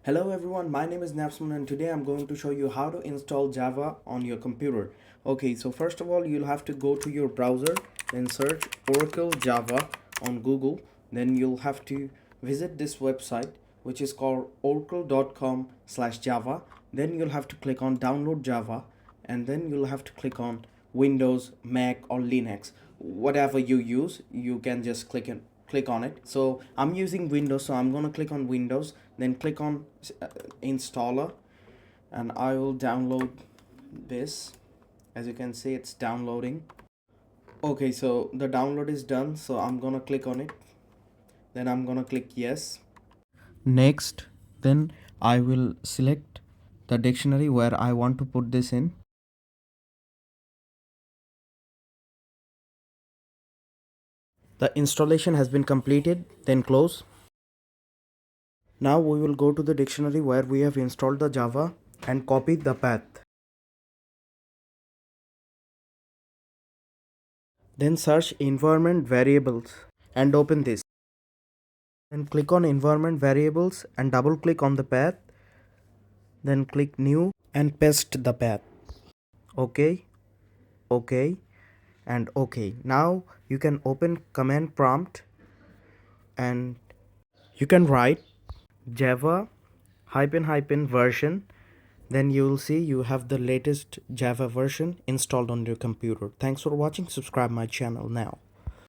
Hello everyone, my name is NAFSMUN and today I'm going to show you how to install Java on your computer. Okay, so first of all you'll have to go to your browser, then search Oracle Java on Google. Then you'll have to visit this website which is called oracle.com/java. Then you'll have to click on download Java, and then you'll have to click on Windows, Mac or Linux. Whatever you use, you can just click on it. So I'm using Windows, so I'm gonna click on Windows, then click on installer, and I will download this. As you can see, it's downloading. Okay, so the download is done, so I'm gonna click on it, then I'm gonna click yes. Next, then I will select the dictionary where I want to put this in. The installation has been completed, then close. Now we will go to the dictionary where we have installed the Java and copy the path. Then search environment variables and open this. Then click on environment variables and double click on the path. Then click new and paste the path. Okay, okay, and okay. Now you can open command prompt and you can write Java hyphen version. Then you will see you have the latest Java version installed on your computer. Thanks for watching. Subscribe my channel now.